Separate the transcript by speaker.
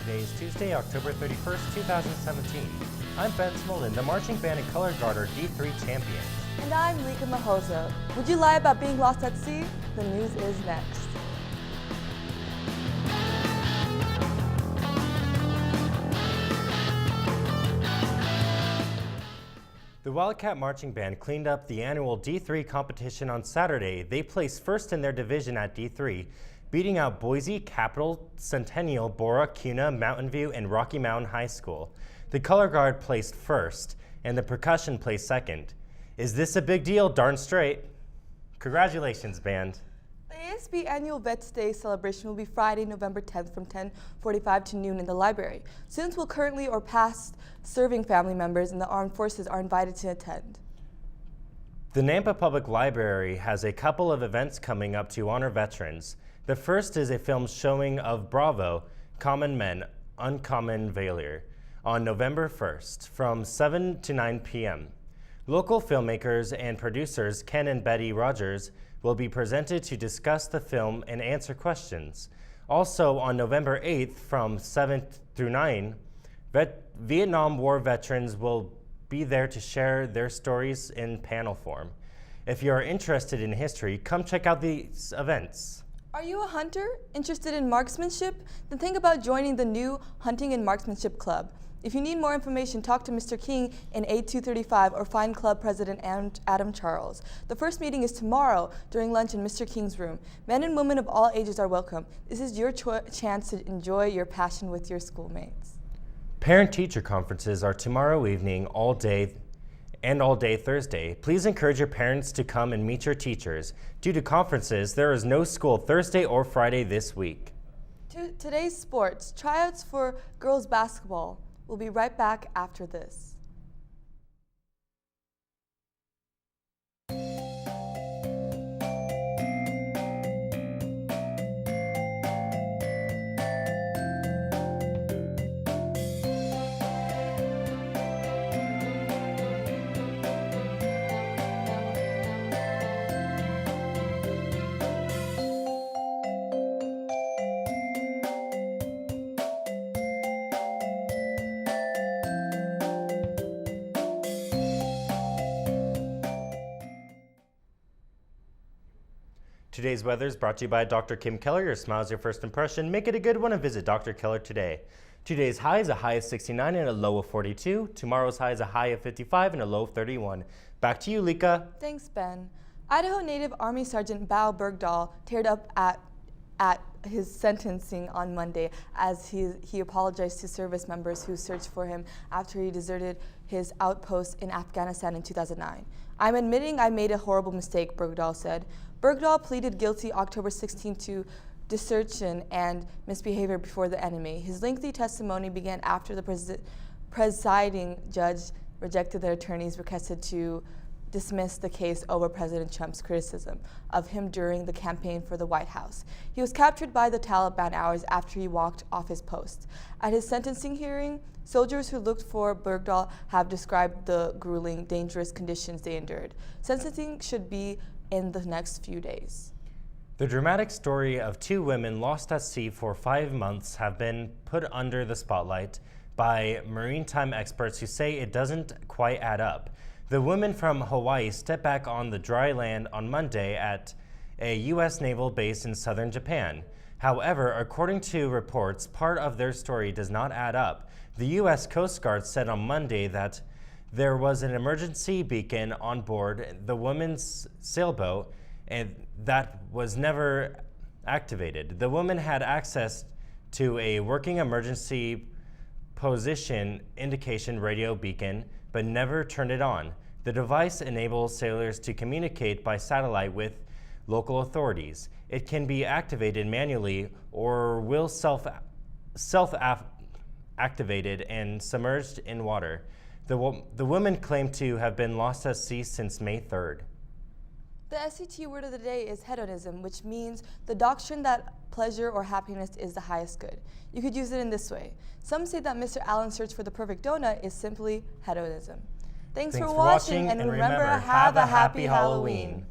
Speaker 1: Today is Tuesday, October 31st, 2017. I'm Ben Smolden, the marching band and color guard are D3 champions.
Speaker 2: And I'm Lika Mahozo. Would you lie about being lost at sea? The news is next.
Speaker 1: The Wildcat marching band cleaned up the annual D3 competition on Saturday. They placed first in their division at D3, beating out Boise, Capital, Centennial, Bora, Kuna, Mountain View, and Rocky Mountain High School. The color guard placed first, and the percussion placed second. Is this a big deal? Darn straight. Congratulations, band.
Speaker 2: The ASB Annual Vets Day celebration will be Friday, November 10th from 10:45 to noon in the library. Students will currently or past serving family members in the armed forces are invited to attend.
Speaker 1: The Nampa Public Library has a couple of events coming up to honor veterans. The first is a film showing of Bravo, Common Men, Uncommon Valor, on November 1st from 7 to 9 p.m. Local filmmakers and producers Ken and Betty Rogers will be presented to discuss the film and answer questions. Also on November 8th from 7 through 9, Vietnam War veterans will be there to share their stories in panel form. If you are interested in history, come check out these events.
Speaker 2: Are you a hunter interested in marksmanship? Then think about joining the new Hunting and Marksmanship Club. If you need more information, talk to Mr. King in 8235 or find club president Adam Charles. The first meeting is tomorrow during lunch in Mr. King's room. Men and women of all ages are welcome. This is your chance to enjoy your passion with your schoolmates.
Speaker 1: Parent-teacher conferences are tomorrow evening all day Thursday. Please encourage your parents to come and meet your teachers. Due to conferences, there is no school Thursday or Friday this week.
Speaker 2: Today's sports, tryouts for girls basketball. We'll be right back after this.
Speaker 1: Today's weather is brought to you by Dr. Kim Keller. Your smile is your first impression. Make it a good one and visit Dr. Keller today. Today's high is a high of 69 and a low of 42. Tomorrow's high is a high of 55 and a low of 31. Back to you, Lika.
Speaker 2: Thanks, Ben. Idaho Native Army Sergeant Bao Bergdahl teared up at his sentencing on Monday as he apologized to service members who searched for him after he deserted his outpost in Afghanistan in 2009. I'm admitting I made a horrible mistake, Bergdahl said. Bergdahl pleaded guilty October 16 to desertion and misbehavior before the enemy. His lengthy testimony began after the presiding judge rejected the attorney's requested to dismiss the case over President Trump's criticism of him during the campaign for the White House. He was captured by the Taliban hours after he walked off his post. At his sentencing hearing, soldiers who looked for Bergdahl have described the grueling, dangerous conditions they endured. Sentencing should be in the next few days.
Speaker 1: The dramatic story of two women lost at sea for 5 months have been put under the spotlight by maritime experts who say it doesn't quite add up. The women from Hawaii stepped back on the dry land on Monday at a U.S. naval base in southern Japan. However, according to reports, part of their story does not add up. The U.S. Coast Guard said on Monday that there was an emergency beacon on board the women's sailboat and that was never activated. The women had access to a working emergency position indication radio beacon but never turned it on. The device enables sailors to communicate by satellite with local authorities. It can be activated manually or will self-activated and submerged in water. The women claim to have been lost at sea since May 3rd.
Speaker 2: The SAT word of the day is hedonism, which means the doctrine that pleasure or happiness is the highest good. You could use it in this way. Some say that Mr. Allen's search for the perfect donut is simply hedonism. Thanks for watching, and remember, have a happy Halloween.